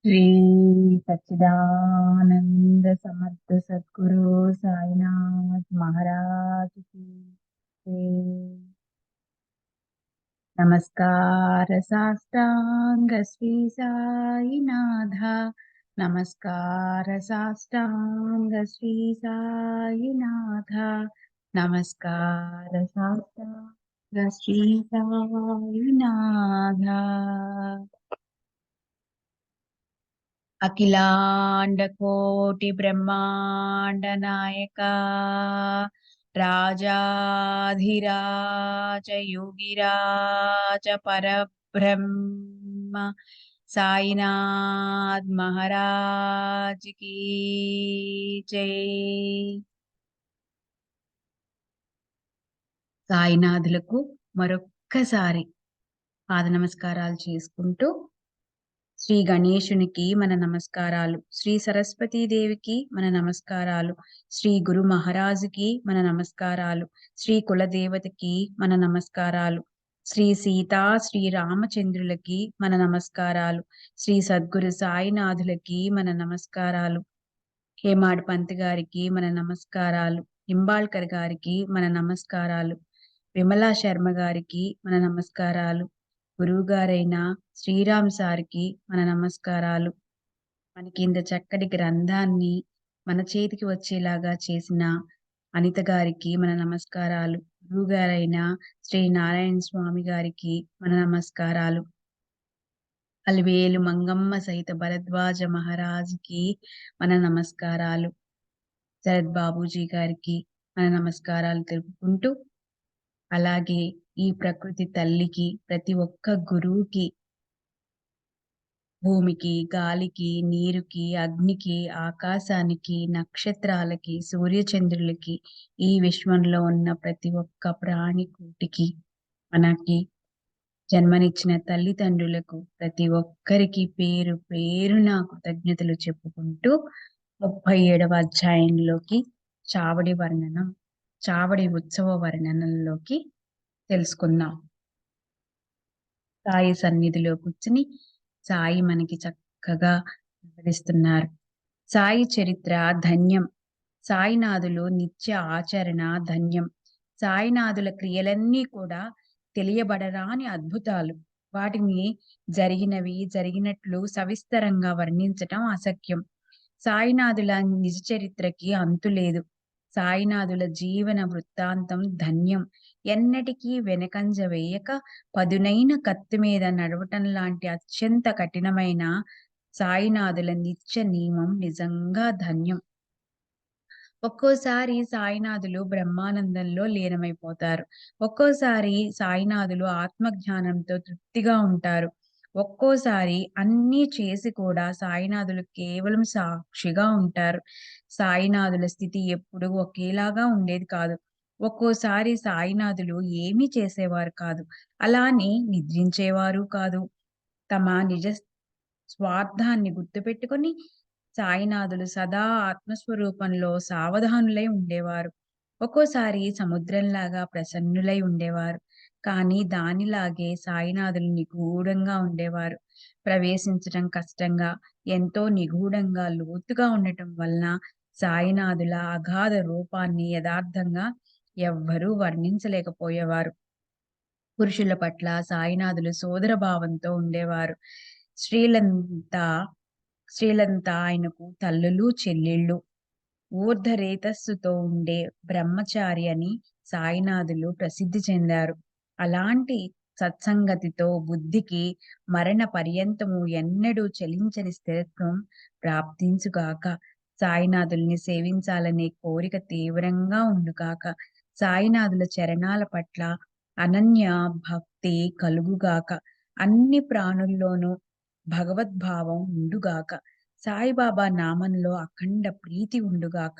శ్రీ సచ్చిదానంద సమర్థ సద్గురు సాయినాథ్ మహారాజ్ కి జై. నమస్కార సాష్టాంగ శ్రీ సాయినాథ. నమస్కార సాష్టాంగ శ్రీ సాయినాథ. నమస్కార సాష్టాంగ శ్రీ సాయినాథ. అఖిలాండ కోటి బ్రహ్మాండ నాయక రాజాధిరాజ యోగిరాజ పరబ్రహ్మ సాయినాథ్ మహారాజ్ కీ జై. సాయినాథులకు మరొక్కసారి పాద నమస్కారాలు చేసుకుంటూ, శ్రీ గణేశునికి మన నమస్కారాలు, శ్రీ సరస్వతీదేవికి మన నమస్కారాలు, శ్రీ గురు మహారాజుకి మన నమస్కారాలు, శ్రీ కులదేవతకి మన నమస్కారాలు, శ్రీ సీతా శ్రీ రామచంద్రులకి మన నమస్కారాలు, శ్రీ సద్గురు సాయినాథులకి మన నమస్కారాలు, హేమాడ్ పంత్ గారికి మన నమస్కారాలు, నింబాళ్కర్ గారికి మన నమస్కారాలు, విమలా శర్మ గారికి మన నమస్కారాలు, గురువు గారైన శ్రీరామ్ సార్కి మన నమస్కారాలు. మనకి ఇంత చక్కటి గ్రంథాన్ని మన చేతికి వచ్చేలాగా చేసిన అనిత గారికి మన నమస్కారాలు, గురువు గారైన శ్రీ నారాయణ స్వామి గారికి మన నమస్కారాలు, అలివేలు మంగమ్మ సహిత భరద్వాజ మహారాజుకి మన నమస్కారాలు, శరత్ బాబూజీ గారికి మన నమస్కారాలు తెలుపుకుంటూ, అలాగే ఈ ప్రకృతి తల్లికి, ప్రతి ఒక్క గురువుకి, భూమికి, గాలికి, నీరుకి, అగ్నికి, ఆకాశానికి, నక్షత్రాలకి, సూర్యచంద్రులకి, ఈ విశ్వంలో ఉన్న ప్రతి ఒక్క ప్రాణికూటికి, మనకి జన్మనిచ్చిన తల్లిదండ్రులకు ప్రతి ఒక్కరికి పేరు పేరున కృతజ్ఞతలు చెప్పుకుంటూ 37వ అధ్యాయంలోకి చావడి ఉత్సవ వర్ణనంలోకి తెలుసుకుందాం. సాయి సన్నిధిలో కూర్చుని సాయి మనకి చక్కగా వివరిస్తున్నారు. సాయి చరిత్ర ధన్యం. సాయినాథులు నిత్య ఆచరణ ధన్యం. సాయినాథుల క్రియలన్నీ కూడా తెలియబడరాని అద్భుతాలు. వాటిని జరిగినట్లు సవిస్తరంగా వర్ణించటం అశక్యం. సాయినాథుల నిజ చరిత్రకి అంతులేదు. సాయినాథుల జీవన వృత్తాంతం ధన్యం. ఎన్నటికీ వెనకంజ వేయక పదునైన కత్తి మీద నడవటం లాంటి అత్యంత కఠినమైన సాయినాథుల నిత్య నియమం నిజంగా ధన్యం. ఒక్కోసారి సాయినాథులు బ్రహ్మానందంలో లీనమైపోతారు. ఒక్కోసారి సాయినాథులు ఆత్మజ్ఞానంతో తృప్తిగా ఉంటారు. ఒక్కోసారి అన్నీ చేసి కూడా సాయినాథులు కేవలం సాక్షిగా ఉంటారు. సాయినాథుల స్థితి ఎప్పుడు ఒకేలాగా ఉండేది కాదు. ఒక్కోసారి సాయినాథులు ఏమీ చేసేవారు కాదు, అలానే నిద్రించేవారు కాదు. తమ నిజ స్వార్థాన్ని గుర్తుపెట్టుకొని సాయినాథులు సదా ఆత్మస్వరూపంలో సావధానులై ఉండేవారు. ఒక్కోసారి సముద్రంలాగా ప్రసన్నులై ఉండేవారు. కానీ దానిలాగే సాయినాథులు నిగూఢంగా ఉండేవారు. ప్రవేశించటం కష్టంగా, ఎంతో నిగూఢంగా, లోతుగా ఉండటం వలన సాయినాథుల అగాధ రూపాన్ని యథార్థంగా ఎవ్వరూ వర్ణించలేకపోయేవారు. పురుషుల పట్ల సాయినాథులు సోదర భావంతో ఉండేవారు. స్త్రీలంతా స్త్రీలంతా ఆయనకు తల్లులు, చెల్లెళ్ళు. ఊర్ధరేతస్సుతో ఉండే బ్రహ్మచారి అని సాయినాథులు ప్రసిద్ధి చెందారు. అలాంటి సత్సంగతితో బుద్ధికి మరణ పర్యంతము ఎన్నడూ చలించని స్థిరత్వం ప్రాప్తించుగాక. సాయినాథుల్ని సేవించాలనే కోరిక తీవ్రంగా ఉండుగాక. సాయినాథుల చరణాల పట్ల అనన్య భక్తి కలుగుగాక. అన్ని ప్రాణుల్లోనూ భగవద్భావం ఉండుగాక. సాయిబాబా నామంలో అఖండ ప్రీతి ఉండుగాక.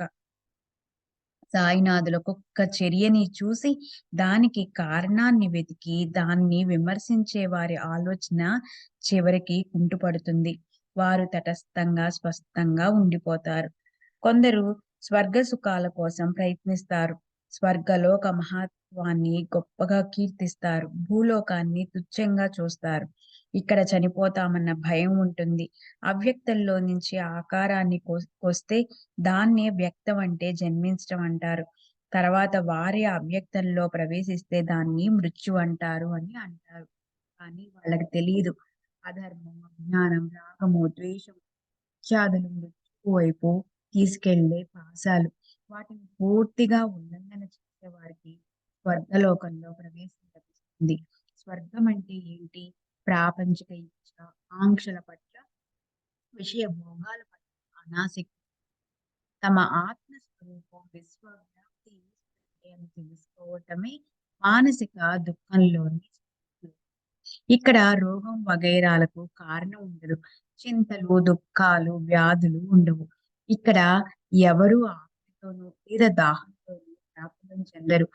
సాయినాథుల ఒక్కొక్క చర్యని చూసి దానికి కారణాన్ని వెతికి దాన్ని విమర్శించే వారి ఆలోచన చివరికి కుంటుపడుతుంది. వారు తటస్థంగా స్పష్టంగా ఉండిపోతారు. కొందరు స్వర్గ సుఖాల కోసం ప్రయత్నిస్తారు. స్వర్గలోక మహత్వాన్ని గొప్పగా కీర్తిస్తారు. భూలోకాన్ని తుచ్చంగా చూస్తారు. ఇక్కడ చనిపోతామన్న భయం ఉంటుంది. అవ్యక్తంలో నుంచి ఆకారాన్ని కొస్తే దాన్నే వ్యక్తం అంటే జన్మించటం అంటారు. తర్వాత వారి అవ్యక్తంలో ప్రవేశిస్తే దాన్ని మృత్యు అంటారు అని అంటారు. కానీ వాళ్ళకి తెలీదు. అధర్మం, అజ్ఞానం, రాగము, ద్వేషం ఇత్యాదులు మృత్యువు వైపు తీసుకెళ్ళే పాశాలు. వాటిని పూర్తిగా ఉల్లంఘన చేసే వారికి స్వర్గలోకంలో ప్రవేశం లభిస్తుంది. స్వర్గం అంటే ఏంటి? ప్రాపంచిక ఇచ్చ, ఆంక్షల పట్ల, విషయ భోగాల పట్ల అనాసక్తి, తమ ఆత్మ స్వరూపం విశ్వవ్యాప్తి అని తెలుసుకోవటమే మానసిక దుఃఖంలోని చిక్కులు. ఇక్కడ రోగం వగైరాలకు కారణం ఉండదు. చింతలు, దుఃఖాలు, వ్యాధులు ఉండవు. ఇక్కడ ఎవరు ఆకలితోనూ లేదా దాహంతోనూ వ్యాకులం చెందరు.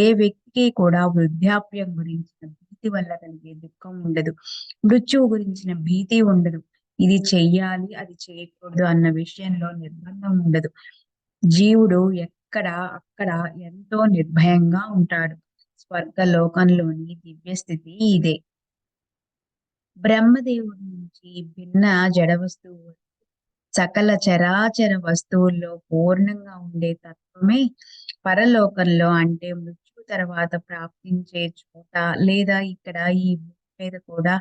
ఏ వ్యక్తికి కూడా వృద్ధాప్యం గురించిన భీతి వల్ల కలిగే దుఃఖం ఉండదు. మృత్యువు గురించిన భీతి ఉండదు. ఇది చెయ్యాలి, అది చేయకూడదు అన్న విషయంలో నిర్బంధం ఉండదు. జీవుడు ఎక్కడ అక్కడ ఎంతో నిర్భయంగా ఉంటాడు. స్వర్గలోకంలోని దివ్యస్థితి ఇదే. బ్రహ్మదేవుడి నుంచి భిన్న జడ వస్తువు సకల చరాచర వస్తువుల్లో పూర్ణంగా ఉండే తత్వమే పరలోకంలో, అంటే మృత్యు తర్వాత ప్రాప్తించే చోట లేదా ఇక్కడ ఈ భూమి మీద కూడా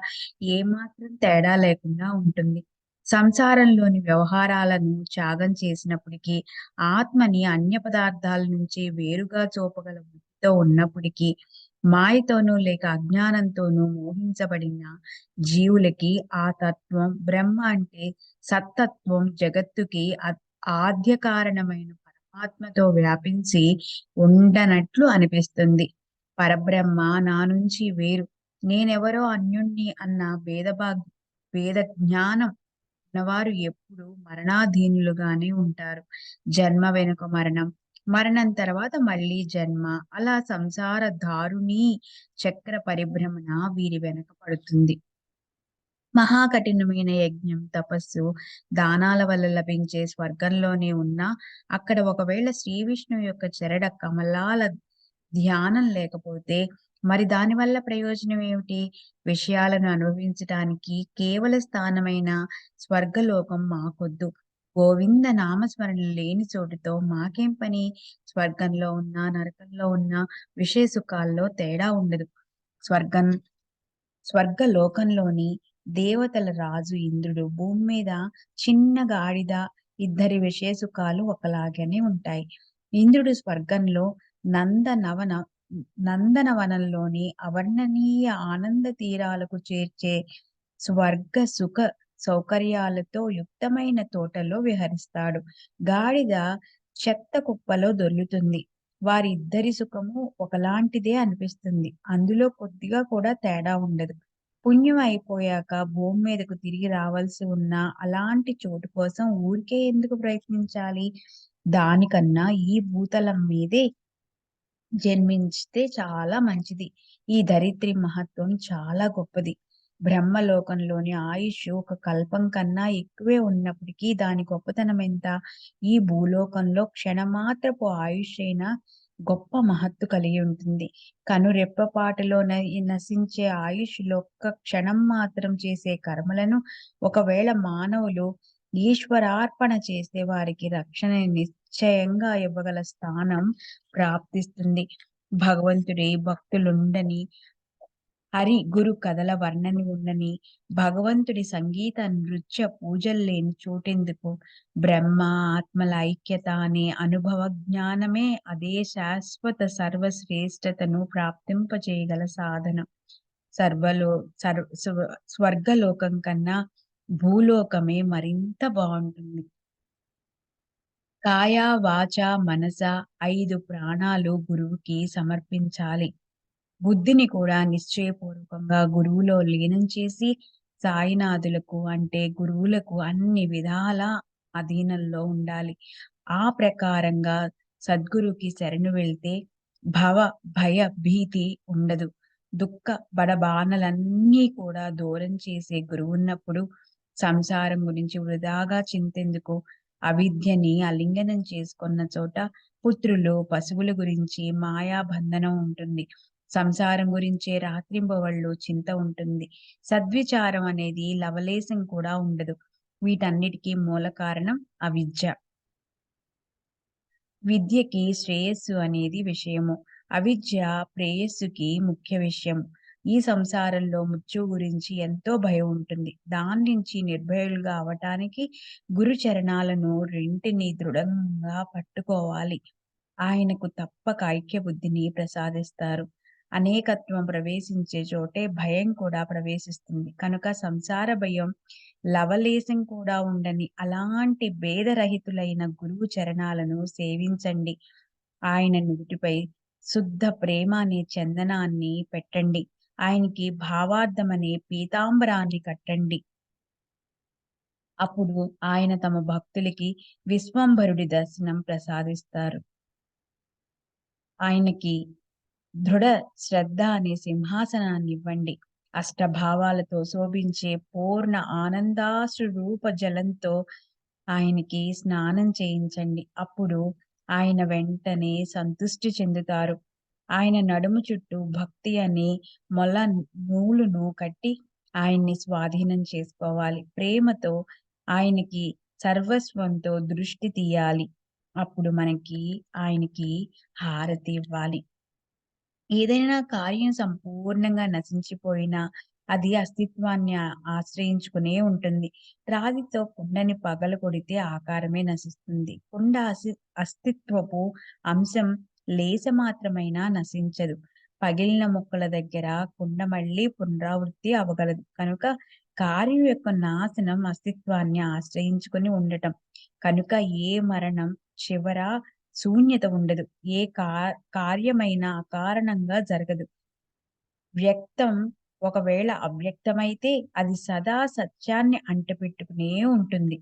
ఏమాత్రం తేడా లేకుండా ఉంటుంది. సంసారంలోని వ్యవహారాలను త్యాగం చేసినప్పటికీ, ఆత్మని అన్య పదార్థాల నుంచి వేరుగా చూపగల వృత్తితో ఉన్నప్పటికీ, మాయతోనూ లేక అజ్ఞానంతోనూ మోహించబడిన జీవులకి ఆ తత్వం బ్రహ్మ అంటే సత్తత్వం జగత్తుకి ఆద్య కారణమైన పరమాత్మతో వ్యాపించి ఉండనట్లు అనిపిస్తుంది. పరబ్రహ్మ నా నుంచి వేరు, నేనెవరో అన్యుణ్ణి అన్న భేద జ్ఞానం ఉన్నవారు ఎప్పుడు మరణాధీనులుగానే ఉంటారు. జన్మ వెనుక మరణం, మరణం తర్వాత మళ్ళీ జన్మ, అలా సంసార దారుణీ చక్ర పరిభ్రమణ వీరి వెనక పడుతుంది. మహాకఠినమైన యజ్ఞం, తపస్సు, దానాల వల్ల లభించే స్వర్గంలోనే ఉన్నా అక్కడ ఒకవేళ శ్రీ విష్ణువు యొక్క చరణ కమలాల ధ్యానం లేకపోతే మరి దానివల్ల ప్రయోజనం ఏమిటి? విషయాలను అనుభవించటానికి కేవల స్థానమైన స్వర్గలోకం మాకొద్దు. గోవింద నామస్మరణ లేని చోటుతో మాకేం పని? స్వర్గంలో ఉన్నా నరకంలో ఉన్నా విషయ సుఖాల్లో తేడా ఉండదు. స్వర్గం స్వర్గలోకంలోని దేవతల రాజు ఇంద్రుడు, భూమి మీద చిన్న గాడిద, ఇద్దరి విషయ సుఖాలు ఒకలాగానే ఉంటాయి. ఇంద్రుడు స్వర్గంలో నందనవన నందనవనంలోని అవర్ణనీయ ఆనంద తీరాలకు చేర్చే స్వర్గ సుఖ సౌకర్యాలతో యుక్తమైన తోటలో విహరిస్తాడు. గాడిద చెత్త కుప్పలో దొర్లుతుంది. వారిద్దరి సుఖము ఒకలాంటిదే అనిపిస్తుంది. అందులో కొద్దిగా కూడా తేడా ఉండదు. పుణ్యం అయిపోయాక భూమి మీదకు తిరిగి రావాల్సి ఉన్న అలాంటి చోటు కోసం ఊరికే ఎందుకు ప్రయత్నించాలి? దానికన్నా ఈ భూతలం మీదే జన్మించితే చాలా మంచిది. ఈ ధరిత్రి మహత్వం చాలా గొప్పది. బ్రహ్మలోకంలోని ఆయుష్ ఒక కల్పం కన్నా ఎక్కువే ఉన్నప్పటికీ దాని గొప్పతనం ఎంత? ఈ భూలోకంలో క్షణమాత్రపు ఆయుష్ అయినా గొప్ప మహత్తు కలిగి ఉంటుంది. కనురెప్పపాటులో నశించే ఆయుష్లో ఒక్క క్షణం మాత్రం చేసే కర్మలను ఒకవేళ మానవులు ఈశ్వరార్పణ చేసే వారికి రక్షణ నిశ్చయంగా ఇవ్వగల స్థానం ప్రాప్తిస్తుంది. భగవంతుడి భక్తులుండని, హరి గురు కథల వర్ణన ఉండని, భగవంతుడి సంగీత నృత్య పూజల్లేని చోటెందుకు? బ్రహ్మ ఆత్మల ఐక్యత అనే అనుభవ జ్ఞానమే అదే శాశ్వత సర్వశ్రేష్టతను ప్రాప్తింపచేయగల సాధనం. సర్వలో స్వర్గలోకం కన్నా భూలోకమే మరింత బాగుంటుంది. కాయ, వాచ, మనస 5 ప్రాణాలు గురువుకి సమర్పించాలి. బుద్ధిని కూడా నిశ్చయపూర్వకంగా గురువులో లీనం చేసి సాయినాథులకు అంటే గురువులకు అన్ని విధాల అధీనంలో ఉండాలి. ఆ ప్రకారంగా సద్గురుకి శరణు వెళ్తే భవ భయ భీతి ఉండదు. దుఃఖ బడబానలన్నీ కూడా దూరం చేసే గురువున్నప్పుడు సంసారం గురించి వృధాగా చింతెందుకు? అవిద్యని ఆలింగనం చేసుకున్న చోట పుత్రులు పశువుల గురించి మాయా బంధనం ఉంటుంది. సంసారం గురించే రాత్రింబవళ్ళు చింత ఉంటుంది. సద్విచారం అనేది లవలేశం కూడా ఉండదు. వీటన్నిటికీ మూల కారణం అవిద్య. విద్యకి శ్రేయస్సు అనేది విషయము. అవిద్య ప్రేయస్సుకి ముఖ్య విషయం. ఈ సంసారంలో మృత్యువు గురించి ఎంతో భయం ఉంటుంది. దాని నుంచి నిర్భయులుగా అవ్వటానికి గురు చరణాలను రెంటిని దృఢంగా పట్టుకోవాలి. ఆయనకు తప్పక ఐక్య బుద్ధిని ప్రసాదిస్తారు. అనేకత్వం ప్రవేశించే చోటే భయం కూడా ప్రవేశిస్తుంది. కనుక సంసార భయం లవలేశం కూడా ఉండని అలాంటి భేదరహితులైన గురువు చరణాలను సేవించండి. ఆయన నుదిటిపై శుద్ధ ప్రేమ అనే చందనాన్ని పెట్టండి. ఆయనకి భావార్థమనే పీతాంబరాన్ని కట్టండి. అప్పుడు ఆయన తమ భక్తులకి విశ్వంభరుడి దర్శనం ప్రసాదిస్తారు. ఆయనకి దృఢ శ్రద్ధ అనే సింహాసనాన్నివ్వండి. అష్టభావాలతో శోభించే పూర్ణ ఆనందాశ్రు రూప జలంతో ఆయనకి స్నానం చేయించండి. అప్పుడు ఆయన వెంటనే సంతుష్టి చెందుతారు. ఆయన నడుము చుట్టూ భక్తి అనే మొల నూలును కట్టి ఆయన్ని స్వాధీనం చేసుకోవాలి. ప్రేమతో ఆయనకి సర్వస్వంతో దృష్టి తీయాలి. అప్పుడు ఆయనకి హారతి ఇవ్వాలి. ఏదైనా కార్యం సంపూర్ణంగా నశించిపోయినా అది అస్తిత్వాన్ని ఆశ్రయించుకునే ఉంటుంది. రాతితో కుండని పగలగొడితే ఆకారమే నశిస్తుంది. కుండ అస్తిత్వపు అంశం లేశమాత్రమైనా నశించదు. పగిలిన ముక్కల దగ్గర కుండ మళ్ళీ పునరావృత్తి అవ్వగలదు. కనుక కార్యం యొక్క నాశనం అస్తిత్వాన్ని ఆశ్రయించుకొని ఉండటం. కనుక ఏ మరణం చివర శూన్యత ఉండదు. ఏ కార్యమైనా అకారణంగా జరగదు. వ్యక్తం ఒకవేళ అవ్యక్తమైతే అది సదా సత్యాన్ని అంటిపెట్టుకునే ఉంటుంది.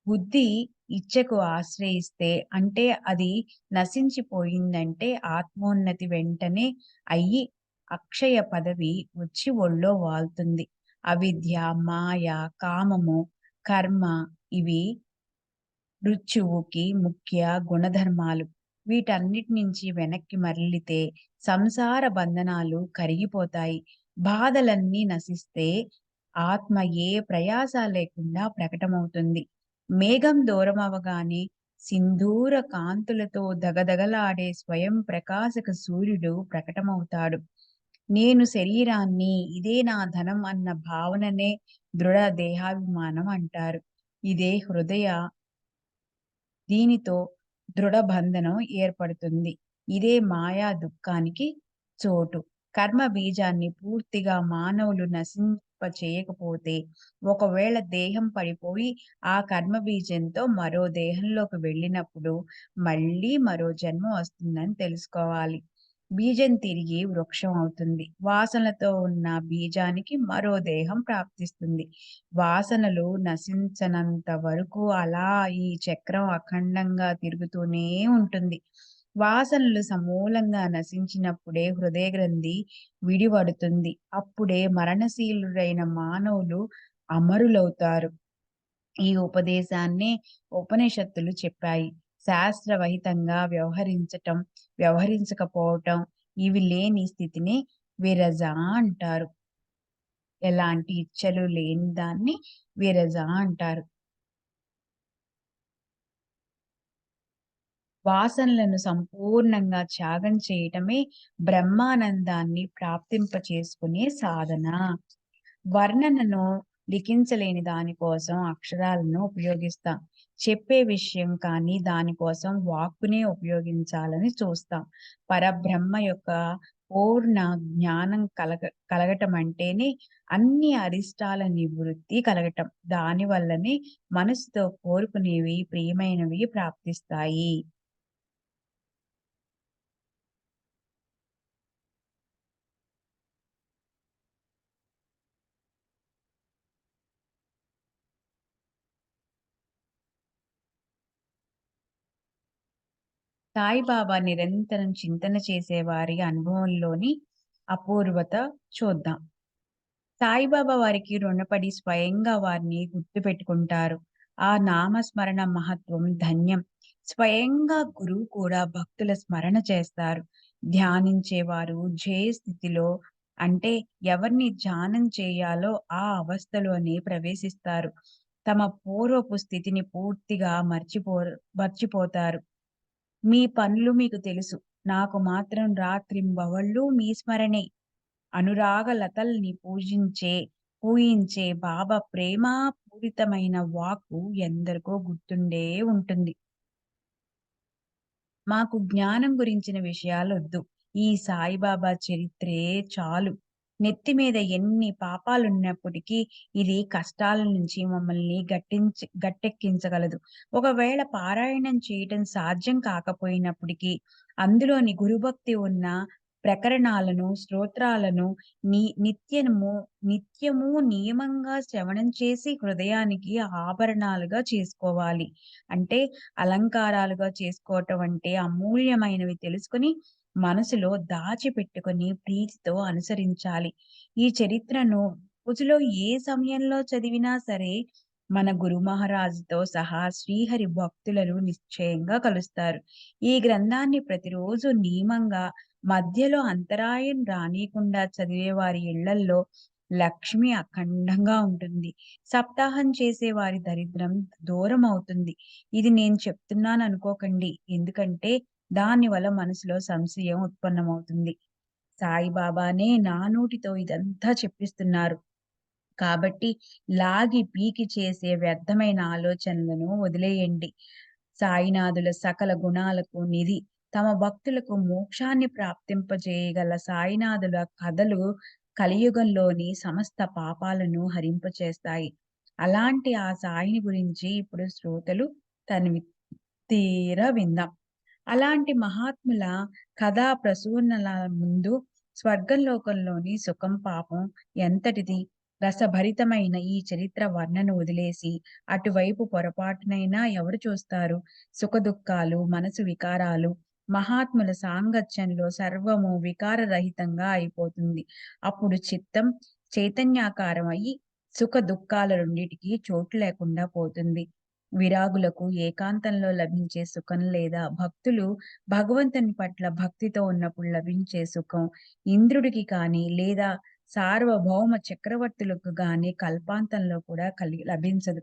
బుద్ధి ఇచ్చకు ఆశ్రయిస్తే అంటే అది నశించిపోయిందంటే ఆత్మోన్నతి వెంటనే అయ్యి అక్షయ పదవి వచ్చి ఒళ్ళో వాల్తుంది. అవిద్య, మాయ, కామము, కర్మ ఇవి మృత్యువుకి ముఖ్య గుణధర్మాలు. వీటన్నిటి నుంచి వెనక్కి మరలితే సంసార బంధనాలు కరిగిపోతాయి. బాధలన్నీ నశిస్తే ఆత్మ ఏ ప్రయాస లేకుండా ప్రకటమవుతుంది. మేఘం దూరమవగానే సింధూర కాంతులతో దగదగలాడే స్వయం ప్రకాశక సూర్యుడు ప్రకటమవుతాడు. నేను శరీరాన్ని, ఇదే నా ధనం అన్న భావననే దృఢ దేహాభిమానం అంటారు. ఇదే హృదయ దీనితో దృఢ బంధనం ఏర్పడుతుంది. ఇదే మాయా దుఃఖానికి చోటు. కర్మ బీజాన్ని పూర్తిగా మానవులు నశింపచేయకపోతే ఒకవేళ దేహం పడిపోయి ఆ కర్మ బీజంతో మరో దేహంలోకి వెళ్ళినప్పుడు మళ్ళీ మరో జన్మ వస్తుందని తెలుసుకోవాలి. బీజం తిరిగి వృక్షం అవుతుంది. వాసనలతో ఉన్న బీజానికి మరో దేహం ప్రాప్తిస్తుంది. వాసనలు నశించనంత వరకు అలా ఈ చక్రం అఖండంగా తిరుగుతూనే ఉంటుంది. వాసనలు సమూలంగా నశించినప్పుడే హృదయ గ్రంథి విడివడుతుంది. అప్పుడే మరణశీలురైన మానవులు అమరులవుతారు. ఈ ఉపదేశాన్నే ఉపనిషత్తులు చెప్పాయి. శాస్త్రవహితంగా వ్యవహరించకపోవటం ఇవి లేని స్థితిని విరజ అంటారు. ఎలాంటి ఇచ్చలు లేని దాన్ని విరజ అంటారు. వాసనలను సంపూర్ణంగా త్యాగం చేయటమే బ్రహ్మానందాన్ని ప్రాప్తింపచేసుకునే సాధన. వర్ణనను లిఖించలేని దానికోసం అక్షరాలను ఉపయోగిస్తాం. చెప్పే విషయం కానీ దానికోసం వాక్కునే ఉపయోగించాలని చూస్తాం. పరబ్రహ్మ యొక్క పూర్ణ జ్ఞానం కలగటం అంటేనే అన్ని అరిష్టాల నివృత్తి కలగటం. దాని వల్లనే మనసుతో కోరుకునేవి, ప్రియమైనవి ప్రాప్తిస్తాయి. సాయిబాబా నిరంతరం చింతన చేసేవారి అనుభవంలోని అపూర్వత చూద్దాం. సాయిబాబా వారికి రుణపడి స్వయంగా వారిని గుర్తుపెట్టుకుంటారు. ఆ నామస్మరణ మహత్వం ధన్యం. స్వయంగా గురువు కూడా భక్తుల స్మరణ చేస్తారు. ధ్యానించేవారు జేయ స్థితిలో అంటే ఎవరిని ధ్యానం చేయాలో ఆ అవస్థలోనే ప్రవేశిస్తారు. తమ పూర్వపు స్థితిని పూర్తిగా మర్చిపోతారు. మీ పనులు మీకు తెలుసు. నాకు మాత్రం రాత్రింబవళ్ళు మీ స్మరణే. అనురాగ లతల్ని పూయించే బాబా ప్రేమాపూరితమైన వాక్కు ఎందరికో గుర్తుండే ఉంటుంది. మాకు జ్ఞానం గురించిన విషయాలొద్దు. ఈ సాయిబాబా చరిత్రే చాలు. నెత్తి మీద ఎన్ని పాపాలున్నప్పటికీ ఇది కష్టాల నుంచి మమ్మల్ని గట్టెక్కించగలదు. ఒకవేళ పారాయణం చేయటం సాధ్యం కాకపోయినప్పటికీ, అందులోని గురుభక్తి ఉన్న ప్రకరణాలను, స్తోత్రాలను ని నిత్యము నిత్యము నియమంగా శ్రవణం చేసి హృదయానికి ఆభరణాలుగా చేసుకోవాలి. అంటే అలంకారాలుగా చేసుకోవటం అంటే అమూల్యమైనవి తెలుసుకొని మనసులో దాచిపెట్టుకొని ప్రీతితో అనుసరించాలి. ఈ చరిత్రను రోజులో ఏ సమయంలో చదివినా సరే మన గురు మహారాజుతో సహా శ్రీహరి భక్తులను నిశ్చయంగా కలుస్తారు. ఈ గ్రంథాన్ని ప్రతిరోజు నియమంగా మధ్యలో అంతరాయం రానీయకుండా చదివే వారి ఇళ్లల్లో లక్ష్మి అఖండంగా ఉంటుంది. సప్తాహం చేసే వారి దరిద్రం దూరమవుతుంది. ఇది నేను చెప్తున్నాననుకోకండి. ఎందుకంటే దానివల్ల మనసులో సంశయం ఉత్పన్నమవుతుంది. సాయిబాబానే నా నోటితో ఇదంతా చెప్పిస్తున్నారు. కాబట్టి లాగి పీకి చేసే వ్యర్థమైన ఆలోచనలను వదిలేయండి. సాయినాథుల సకల గుణాలకు నిధి. తమ భక్తులకు మోక్షాన్ని ప్రాప్తింపజేయగల సాయినాథుల కథలు కలియుగంలోని సమస్త పాపాలను హరింపచేస్తాయి. అలాంటి ఆ సాయిని గురించి ఇప్పుడు శ్రోతలు తనివి తీరా విందాం. అలాంటి మహాత్ముల కథా ప్రసూనల ముందు స్వర్గంలోకంలోని సుఖం పాపం ఎంతటిది? రసభరితమైన ఈ చరిత్ర వర్ణన వదిలేసి అటువైపు పొరపాటునైనా ఎవరు చూస్తారు? సుఖదుఖాలు, మనసు వికారాలు, మహాత్ముల సాంగత్యంలో సర్వము వికారరహితంగా అయిపోతుంది. అప్పుడు చిత్తం చైతన్యాకారం అయి సుఖ దుఃఖాల రెండిటికి చోటు లేకుండా పోతుంది. విరాగులకు ఏకాంతంలో లభించే సుఖం లేదా భక్తులు భగవంతుని పట్ల భక్తితో ఉన్నప్పుడు లభించే సుఖం ఇంద్రుడికి కానీ లేదా సార్వభౌమ చక్రవర్తులకు గాని కల్పాంతంలో కూడా లభించదు.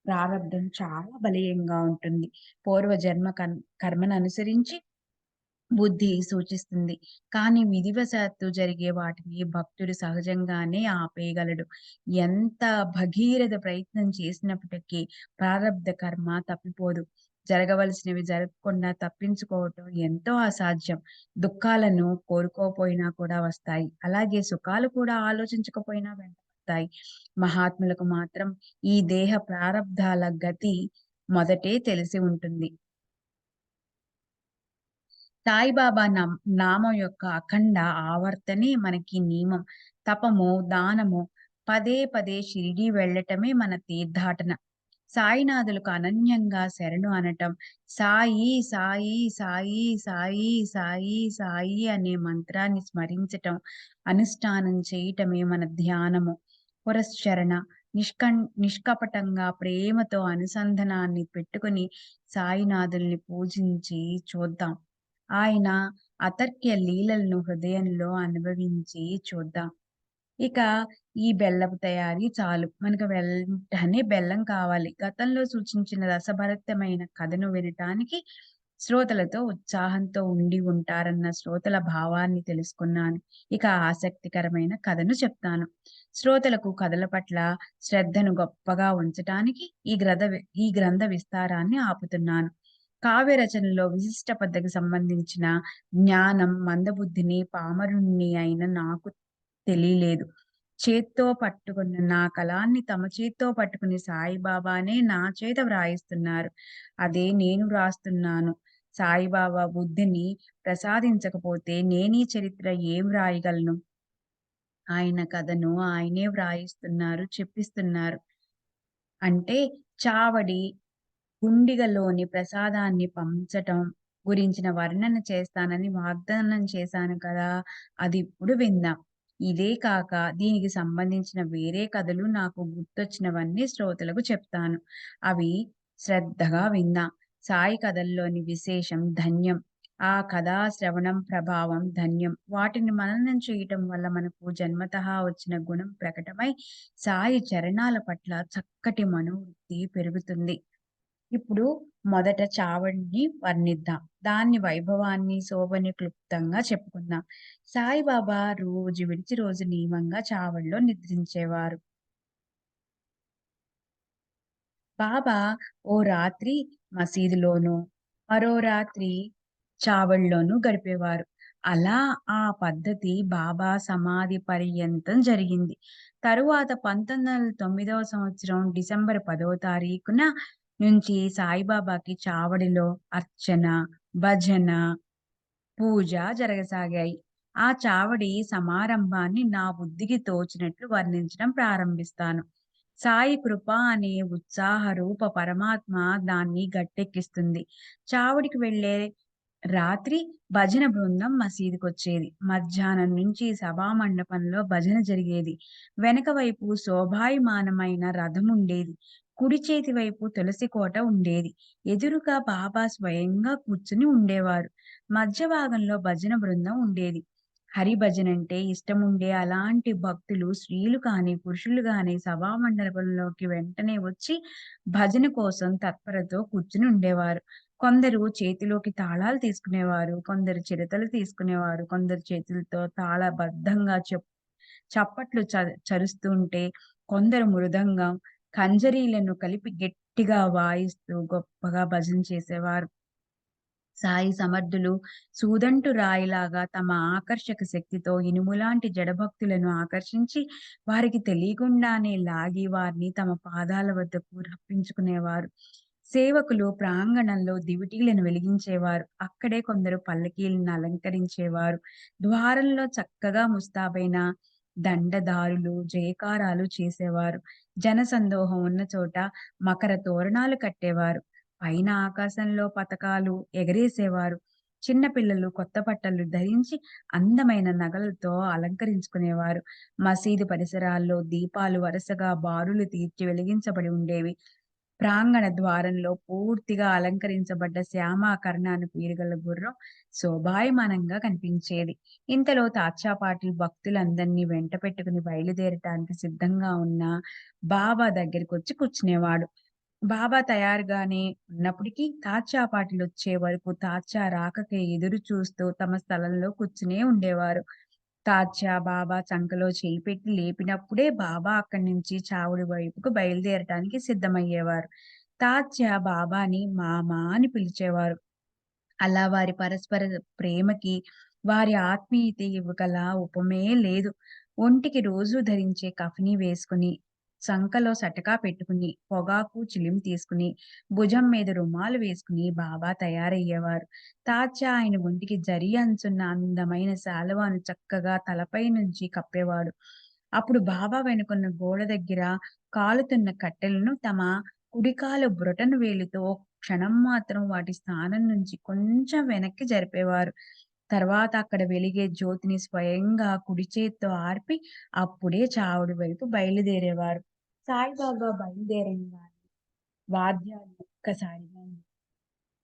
ప్రారబ్ధం చాలా బలీయంగా ఉంటుంది. పూర్వజన్మ కర్మను అనుసరించి బుద్ధి సూచిస్తుంది. కానీ విధివశాత్తు జరిగే వాటిని భక్తుడు సహజంగానే ఆపేయగలడు. ఎంత భగీరథ ప్రయత్నం చేసినప్పటికీ ప్రారబ్ధ కర్మ తప్పిపోదు. జరగవలసినవి జరగకుండా తప్పించుకోవటం ఎంతో అసాధ్యం. దుఃఖాలను కోరుకోపోయినా కూడా వస్తాయి. అలాగే సుఖాలు కూడా ఆలోచించకపోయినా వెంటబడతాయి. మహాత్ములకు మాత్రం ఈ దేహ ప్రారబ్ధాల గతి మొదటే తెలిసి ఉంటుంది. సాయిబాబా నామం యొక్క అఖండ ఆవర్తనే మనకి నియమం. తపము, దానము, పదే పదే షిరిడీ వెళ్ళటమే మన తీర్థాటన. సాయినాథులకు అనన్యంగా శరణు అనటం, సాయి సాయి సాయి సాయి సాయి సాయి అనే మంత్రాన్ని స్మరించటం, అనుష్ఠానం చేయటమే మన ధ్యానము. పురశ్చరణ నిష్కపటంగా ప్రేమతో అనుసంధానాన్ని పెట్టుకొని సాయినాథుల్ని పూజించి చూద్దాం. ఆయన అతర్క్య లీలలను హృదయంలో అనుభవించి చూద్దాం. ఇక ఈ బెల్లపు తయారీ చాలు. మనకు వెంటనే బెల్లం కావాలి. గతంలో సూచించిన రసభరితమైన కథను వినటానికి శ్రోతలతో ఉత్సాహంతో ఉండి ఉంటారన్న శ్రోతల భావాన్ని తెలుసుకున్నాను. ఇక ఆసక్తికరమైన కథను చెప్తాను. శ్రోతలకు కథల పట్ల శ్రద్ధను గొప్పగా ఉంచటానికి ఈ గ్రంథ విస్తారాన్ని ఆపుతున్నాను. కావ్య రచనలో విశిష్ట పద్ధతికి సంబంధించిన జ్ఞానం మందబుద్ధిని, పామరుణ్ణి అయిన నాకు తెలియలేదు. చేత్తో పట్టుకున్న నా కలాన్ని తమ చేత్తో పట్టుకుని సాయిబాబానే నా చేత వ్రాయిస్తున్నారు. అదే నేను వ్రాస్తున్నాను. సాయిబాబా బుద్ధిని ప్రసాదించకపోతే నేనీ చరిత్ర ఏం వ్రాయగలను? ఆయన కథను ఆయనే వ్రాయిస్తున్నారు, చెప్పిస్తున్నారు. అంటే చావడి గుండిగలోని ప్రసాదాన్ని పంచటం గురించిన వర్ణన చేస్తానని వాగ్దానం చేశాను కదా! అదిప్పుడు విందాం. ఇదే కాక దీనికి సంబంధించిన వేరే కథలు నాకు గుర్తొచ్చినవన్నీ శ్రోతలకు చెప్తాను. అవి శ్రద్ధగా విందాం. సాయి కథల్లోని విశేషం ధన్యం. ఆ కథా శ్రవణం ప్రభావం ధన్యం. వాటిని మననం చేయటం వల్ల మనకు జన్మతః వచ్చిన గుణం ప్రకటమై సాయి చరణాల పట్ల చక్కటి మనోవృత్తి పెరుగుతుంది. ఇప్పుడు మొదట చావడిని వర్ణిద్దాం. దాని వైభవాన్ని, శోభని క్లుప్తంగా చెప్పుకుందాం. సాయిబాబా రోజు విడిచి రోజు నియమంగా చావడిలో నిద్రించేవారు. బాబా ఓ రాత్రి మసీదులోనూ, మరో రాత్రి చావడిలోనూ గడిపేవారు. అలా ఆ పద్ధతి బాబా సమాధి పర్యంతం జరిగింది. తరువాత 1909 సంవత్సరం డిసెంబర్ 10వ తారీఖున నుంచి సాయిబాబాకి చావడిలో అర్చన, భజన, పూజ జరగసాగాయి. ఆ చావడి సమారంభాన్ని నా బుద్ధికి తోచినట్లు వర్ణించడం ప్రారంభిస్తాను. సాయి కృప అనే ఉత్సాహ రూప పరమాత్మ దాన్ని గట్టెక్కిస్తుంది. చావుడికి వెళ్ళే రాత్రి భజన బృందం మసీదుకొచ్చేది. మధ్యాహ్నం నుంచి సభా మండపంలో భజన జరిగేది. వెనక వైపు శోభాయమానమైన రథముండేది. కుడి చేతి వైపు తులసి కోట ఉండేది. ఎదురుగా బాబా స్వయంగా కూర్చుని ఉండేవారు. మధ్య భాగంలో భజన బృందం ఉండేది. హరి భజనంటే ఇష్టముండే అలాంటి భక్తులు స్త్రీలు కానీ, పురుషులు గాని సభా మండపంలోకి వెంటనే వచ్చి భజన కోసం తత్పరతో కూర్చుని ఉండేవారు. కొందరు చేతిలోకి తాళాలు తీసుకునేవారు. కొందరు చిరతలు తీసుకునేవారు. కొందరు చేతులతో తాళబద్ధంగా చప్పట్లు చరుస్తుంటే, కొందరు మృదంగం, కంజరీలను కలిపి గట్టిగా వాయిస్తూ గొప్పగా భజన చేసేవారు. సాయి సమర్థులు సూదంటు రాయిలాగా తమ ఆకర్షక శక్తితో ఇనుములాంటి జడభక్తులను ఆకర్షించి, వారికి తెలియకుండానే లాగి వారిని తమ పాదాల వద్దకు రప్పించుకునేవారు. సేవకులు ప్రాంగణంలో దివిటీలను వెలిగించేవారు. అక్కడే కొందరు పల్లకీలను అలంకరించేవారు. ద్వారంలో చక్కగా ముస్తాబైన దండదారులు జయకారాలు చేసేవారు. జనసందోహం ఉన్న చోట మకర తోరణాలు కట్టేవారు. పైన ఆకాశంలో పతకాలు ఎగరేసేవారు. చిన్న పిల్లలు కొత్త బట్టలు ధరించి అందమైన నగలతో అలంకరించుకునేవారు. మసీదు పరిసరాల్లో దీపాలు వరుసగా బారులు తీర్చి వెలిగించబడి ఉండేవి. ప్రాంగణ ద్వారంలో పూర్తిగా అలంకరించబడ్డ శ్యామాకర్ణాను పీరుగల గుర్రం శోభాయమానంగా కనిపించేది. ఇంతలో తాత్యా పాటిల్ భక్తులందరినీ వెంట పెట్టుకుని బయలుదేరటానికి సిద్ధంగా ఉన్న బాబా దగ్గరికొచ్చి కూర్చునేవాడు. బాబా తయారుగానే ఉన్నప్పటికీ తాత్యా పాటిలొచ్చే వరకు తాత్యా రాకకే ఎదురు చూస్తూ తమ స్థలంలో కూర్చునే ఉండేవారు. తాత్యా బాబా చంకలో చేయి పెట్టి లేపినప్పుడే బాబా అక్కడి నుంచి చావుడి వైపుకు బయలుదేరటానికి సిద్ధమయ్యేవారు. తాత్యా బాబాని మామా అని పిలిచేవారు. అలా వారి పరస్పర ప్రేమకి, వారి ఆత్మీయత ఇవ్వగల ఉపమే లేదు. ఒంటికి రోజూ ధరించే కఫ్నీ వేసుకుని, సంకలో సటకా పెట్టుకుని, పొగాకు చిలిం తీసుకుని, భుజం మీద రుమాలు వేసుకుని బాబా తయారయ్యేవారు. తాత్యా ఆయన ఒంటికి జరీ అంచున్న అందమైన శాలువాను చక్కగా తలపై నుంచి కప్పేవాడు. అప్పుడు బాబా వెనుకున్న గోడ దగ్గర కాలుతున్న కట్టెలను తమ కుడికాలు బ్రొటన వేలితో క్షణం మాత్రం వాటి స్థానం నుంచి కొంచెం వెనక్కి జరిపేవారు. తర్వాత అక్కడ వెలిగే జ్యోతిని స్వయంగా కుడి చేత్తో ఆర్పి అప్పుడే చావుడి వైపు బయలుదేరేవారు. సాయిబాబా బయలుదేరంగానే వాద్యాలు ఒక్కసారిగా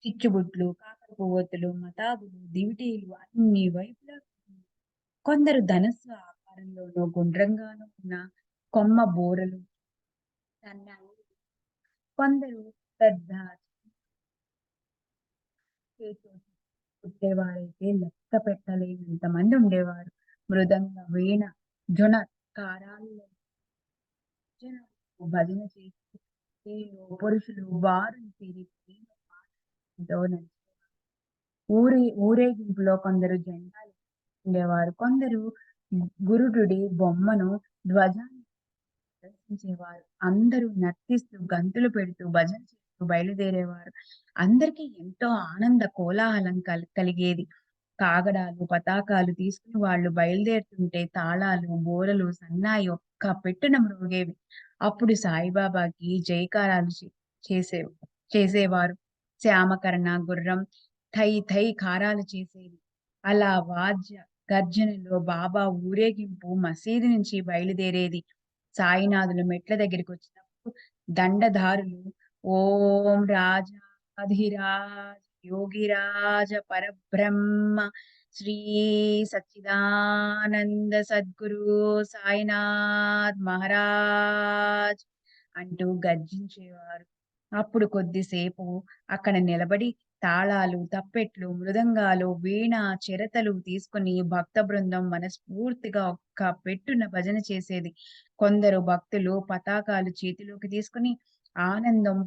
చిచ్చుబుడ్లు, కాకరపువ్వొత్తులు, మతాబులు, దివిటీలు అన్ని వైపులా కొందరు ధనస్సు ఆకారంలోనూ, గుండ్రంగానూ ఉన్న కొమ్మ బూరలు, సన్నాయి, కొందరు పెద్ద చేతితో కుట్టేవారైతే లెక్క పెట్టలేనంత మంది ఉండేవారు. మృదంగ, వీణ, జొన కారాల్లో జనాలు భజన చేస్తూ స్త్రీలు, పురుషులు బారులు తీరి ప్రేమతో ఊరేగింపులో కొందరు జెండాలు ఉండేవారు. కొందరు గురుడుడి బొమ్మను ధ్వజాన్ని ప్రదర్శించేవారు. అందరూ నర్తిస్తూ, గంతులు పెడుతూ, భజన చేస్తూ బయలుదేరేవారు. అందరికీ ఎంతో ఆనంద కోలాహలం కలిగేది. కాగడాలు, పతాకాలు తీసుకుని వాళ్ళు బయలుదేరుతుంటే తాళాలు, బూరలు, సన్నాయి ఒక్క పెట్టున మ్రోగేవి. అప్పుడు సాయిబాబాకి జయకారాలు చేసే చేసేవారు. శ్యామకర్ణ గుర్రం థై థై కారాలు చేసేది. అలా వాద్య గర్జనలో బాబా ఊరేగింపు మసీదు నుంచి బయలుదేరేది. సాయినాథులు మెట్ల దగ్గరికొచ్చినప్పుడు దండధారులు ఓం రాజా అధిరాజ్ యోగిరాజ పరబ్రహ్మ శ్రీ సచ్చిదానంద సద్గురు సాయినాథ్ మహారాజ్ అంటూ గర్జించేవారు. అప్పుడు కొద్దిసేపు అక్కడ నిలబడి తాళాలు, తప్పెట్లు, మృదంగాలు, వీణ, చిరతలు తీసుకొని భక్త బృందం మనస్ఫూర్తిగా ఒక్క పెట్టున భజన చేసేది. కొందరు భక్తులు పతాకాలు చేతిలోకి తీసుకొని ఆనందం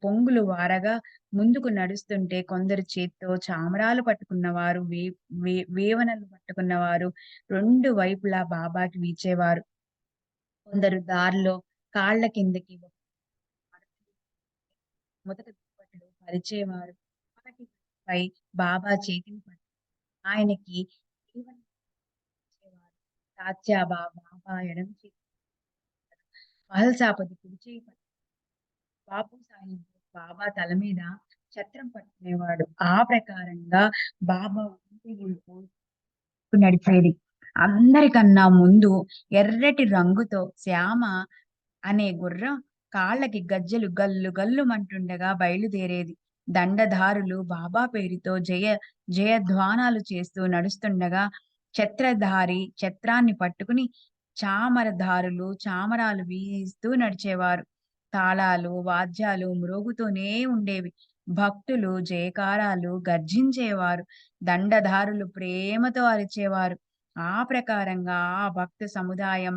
పొంగులు వారగా ముందుకు నడుస్తుంటే, కొందరు చేత్తో చామరాలు పట్టుకున్నవారు, వేవనలు పట్టుకున్నవారు 2 వైపులా బాబాకి వీచేవారు. కొందరు దారిలో కాళ్ళ కిందకి మొదట దుప్పట్లు పరిచేవారు. పై బాబా చేతిని పట్టి ఆయనకి దీవెనలిచ్చేవారు. తాత్యాబా బాబా ఎడమ చేతి మహల్సాపతి కుడి చేయి పట్టి బాపు సాహెబ్ బాబా తల మీద ఛత్రం పట్టుకునేవాడు. ఆ ప్రకారంగా బాబా ఊరేగింపు నడిచేది. అందరికన్నా ముందు ఎర్రటి రంగుతో శ్యామ అనే గుర్రం కాళ్ళకి గజ్జెలు గల్లు గల్లుమంటుండగా బయలుదేరేది. దండధారులు బాబా పేరుతో జయధ్వానాలు చేస్తూ నడుస్తుండగా, ఛత్రధారి ఛత్రాన్ని పట్టుకుని చామరధారులు చామరాలు వీయిస్తూ నడిచేవారు. తాళాలు, వాద్యాలు మ్రోగుతూనే ఉండేవి. భక్తులు జయకారాలు గర్జించేవారు. దండధారులు ప్రేమతో అరిచేవారు. ఆ ప్రకారంగా ఆ భక్త సముదాయం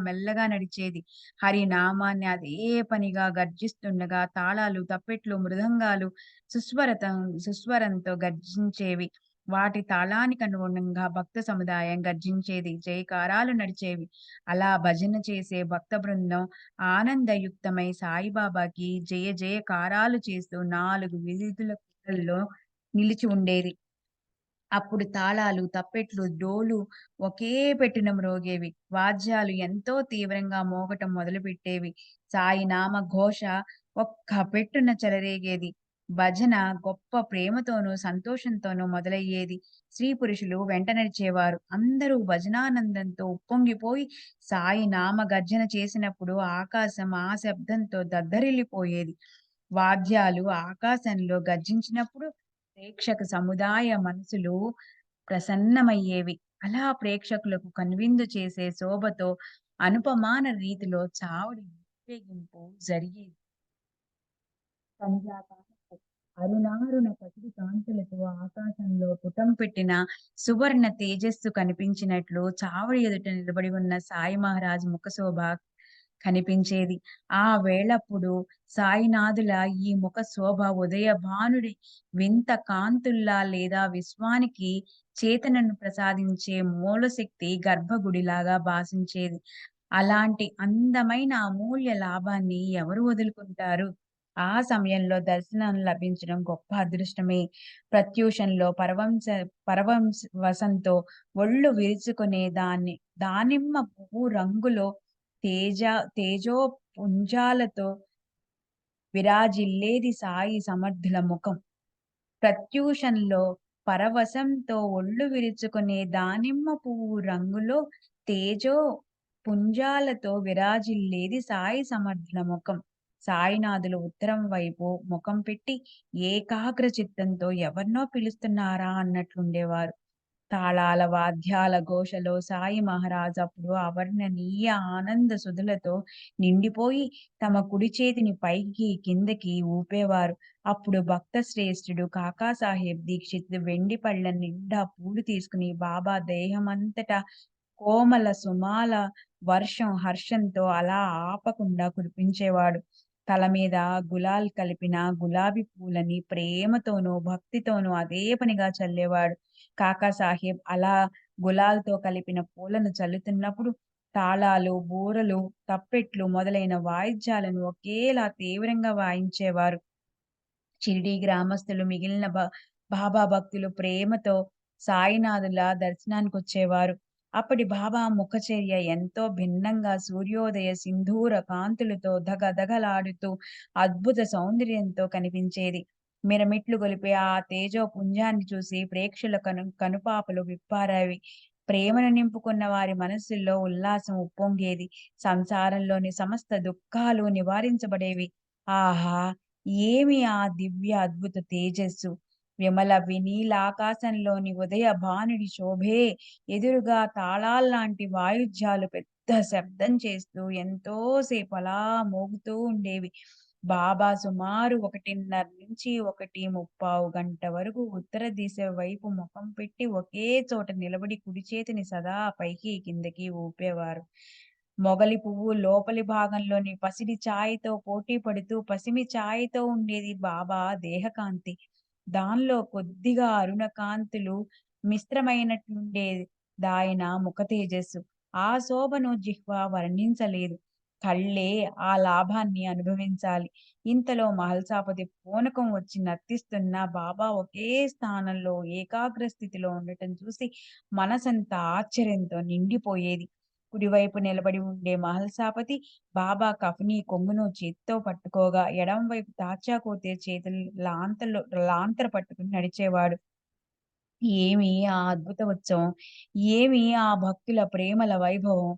మెల్లగా నడిచేది. హరినామాన్ని అదే పనిగా గర్జిస్తుండగా తాళాలు, తప్పెట్లు, మృదంగాలు సుస్వరతం సుస్వరంతో గర్జించేవి. వాటి తాళానికి అనుగుణంగా భక్త సముదాయం గర్జించేది. జయకారాలు నడిచేవి. అలా భజన చేసే భక్త బృందం ఆనందయుక్తమై సాయిబాబాకి జయ జయకారాలు చేస్తూ 4 వీధుల కూడల్లో నిలిచి ఉండేది. అప్పుడు తాళాలు, తప్పెట్లు, డోలు ఒకే పెట్టున మ్రోగేవి. వాద్యాలు ఎంతో తీవ్రంగా మోగటం మొదలుపెట్టేవి. సాయి నామ ఘోష ఒక్క పెట్టున చెలరేగేది. భజన గొప్ప ప్రేమతోనూ, సంతోషంతోనూ మొదలయ్యేది. స్త్రీ పురుషులు వెంట నడిచేవారు. అందరూ భజనానందంతో ఉప్పొంగిపోయి సాయి నామ గర్జన చేసినప్పుడు ఆకాశం ఆ శబ్దంతో దద్దరిల్లిపోయేది. వాద్యాలు ఆకాశంలో గర్జించినప్పుడు ప్రేక్షక సముదాయ మనసులు ప్రసన్నమయ్యేవి. అలా ప్రేక్షకులకు కనువిందు చేసే శోభతో అనుపమాన రీతిలో చావుడి ఊరేగింపు జరిగేది. సంధ్యాకాలపు అరుణారుణ పసిడి కాంతులతో ఆకాశంలో పుటం పెట్టిన సువర్ణ తేజస్సు కనిపించినట్లు చావడి ఎదుట నిలబడి ఉన్న సాయి మహారాజ్ ముఖశోభ కనిపించేది. ఆ వేళప్పుడు సాయినాథుల ఈ ముఖ శోభ ఉదయ భానుడి వింత కాంతుల్లా లేదా విశ్వానికి చేతనను ప్రసాదించే మూలశక్తి గర్భగుడిలాగా భాసించేది. అలాంటి అందమైన అమూల్య లాభాన్ని ఎవరు వదులుకుంటారు? ఆ సమయంలో దర్శనం లభించడం గొప్ప అదృష్టమే. ప్రత్యూషంలో వసంతో ఒళ్ళు విరుచుకునే దానిమ్మ పువ్వు రంగులో తేజ తేజోపుంజాలతో విరాజిల్లేది సాయి సమర్థుల ముఖం. ప్రత్యూషంలో పరవశంతో ఒళ్ళు విరుచుకునే దానిమ్మ పువ్వు రంగులో తేజో పుంజాలతో విరాజిల్లేది సాయి సమర్థుల ముఖం. సాయినాథులు ఉత్తరం వైపు ముఖం పెట్టి ఏకాగ్ర చిత్తంతో ఎవరినో పిలుస్తున్నారా అన్నట్లుండేవారు. తాళాల వాద్యాల ఘోషలో సాయి మహారాజ్ అప్పుడు అవర్ణనీయ ఆనంద సుధులతో నిండిపోయి తమ కుడి చేతిని పైకి కిందకి ఊపేవారు. అప్పుడు భక్త శ్రేష్ఠుడు కాకాసాహెబ్ దీక్షిత్ వెండి పళ్ళ నిండా పూలు తీసుకుని బాబా దేహమంతటా కోమల సుమాల వర్షం హర్షంతో అలా ఆపకుండా కురిపించేవాడు. తల మీద గులాల్ కలిపిన గులాబీ పూలని ప్రేమతోనూ, భక్తితోనూ అదే పనిగా చల్లేవాడు. కాకాసాహెబ్ అలా గులాల్‌తో కలిపిన పూలను చల్లుతున్నప్పుడు తాళాలు, బూరలు, తప్పెట్లు మొదలైన వాయిద్యాలను ఒకేలా తీవ్రంగా వాయించేవారు. షిరిడీ గ్రామస్తులు మిగిలిన బాబా భక్తులు ప్రేమతో సాయినాథుల దర్శనానికొచ్చేవారు. అప్పటి బాబా ముఖచర్య ఎంతో భిన్నంగా సూర్యోదయ సింధూర కాంతులతో ధగధగలాడుతూ అద్భుత సౌందర్యంతో కనిపించేది. మిరమిట్లు గొలిపే ఆ తేజో పుంజాన్ని చూసి ప్రేక్షకుల కనుపాపలు విప్పారావి. ప్రేమను నింపుకున్న వారి మనస్సుల్లో ఉల్లాసం ఉప్పొంగేది. సంసారంలోని సమస్త దుఃఖాలు నివారించబడేవి. ఆహా! ఏమి ఆ దివ్య అద్భుత తేజస్సు! విమల వినీలాకాశంలోని ఉదయ భానుడి శోభే! ఎదురుగా తాళాల్లాంటి వాయిద్యాలు పెద్ద శబ్దం చేస్తూ ఎంతో సేపు అలా మోగుతూ ఉండేవి. బాబా సుమారు 1:30-1:35 గంట వరకు ఉత్తర దిశ వైపు ముఖం పెట్టి ఒకే చోట నిలబడి కుడి చేతిని సదా పైకి కిందకి ఊపేవారు. మొగలి పువ్వు లోపలి భాగంలోని పసిడి ఛాయతో పోటీ పడుతూ పసిమి ఛాయతో ఉండేది బాబా దేహకాంతి. దానిలో కొద్దిగా అరుణ కాంతులు మిశ్రమైనట్లుండేది దాయన ముఖ తేజస్సు. ఆ శోభను జిహ్వ వర్ణించలేదు. కళ్ళే ఆ లాభాన్ని అనుభవించాలి. ఇంతలో మహల్సాపతి పూనకం వచ్చి నర్తిస్తున్న బాబా ఒకే స్థానంలో ఏకాగ్ర స్థితిలో ఉండటం చూసి మనసంతా ఆశ్చర్యంతో నిండిపోయేది. కుడివైపు నిలబడి ఉండే మహల్సాపతి బాబా కఫ్‌ని కొంగును చేత్తో పట్టుకోగా, ఎడమ వైపు తాచా కోతే చేతులు లాంతరు పట్టుకుని నడిచేవాడు. ఏమి ఆ అద్భుత ఉత్సవం! ఏమి ఆ భక్తుల ప్రేమల వైభవం!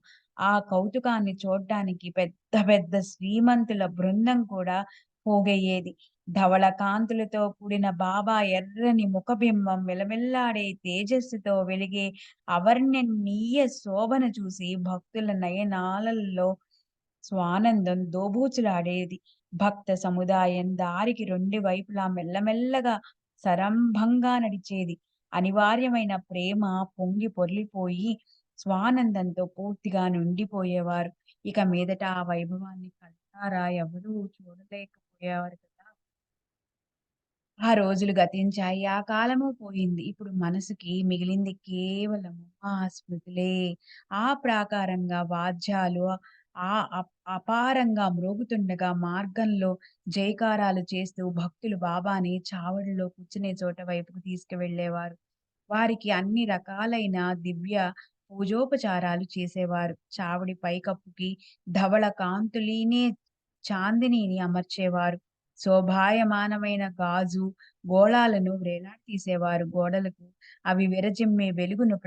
ఆ కౌతుకాన్ని చూడ్డానికి పెద్ద పెద్ద శ్రీమంతుల బృందం కూడా పోగయ్యేది. ధవళ కాంతులతో కూడిన బాబా ఎర్రని ముఖబింబం మిలమిల్లాడే తేజస్సుతో వెలిగే అవర్ణనీయ శోభను చూసి భక్తుల నయనాలలో స్వానందం దోబూచులాడేది. భక్త సముదాయం దారికి రెండు వైపులా మెల్లమెల్లగా సరంభంగా నడిచేది. అనివార్యమైన ప్రేమ పొంగి పొర్లిపోయి స్వానందంతో పూర్తిగా నిండిపోయేవారు. ఇక మీదట ఆ వైభవాన్ని కళ్ళారా ఎవరూ చూడలేకపోయేవారు కదా! ఆ రోజులు గతించాయి. ఆ కాలము పోయింది. ఇప్పుడు మనసుకి మిగిలింది కేవలము ఆ స్మృతులే. ఆ ప్రాకారంగా వాద్యాలు అపారంగా మ్రోగుతుండగా మార్గంలో జయకారాలు చేస్తూ భక్తులు బాబాని చావడిలో కూర్చునే చోట వైపుకు తీసుకువెళ్ళేవారు. వారికి అన్ని రకాలైన దివ్య పూజోపచారాలు చేసేవారు. చావడి పైకప్పుకి ధవళ కాంతులీనే చాందినిని అమర్చేవారు. శోభాయమానమైన గాజు గోళాలను వేలాడదీసేవారు. గోడలకు అవి విరజిమ్మే వెలుగును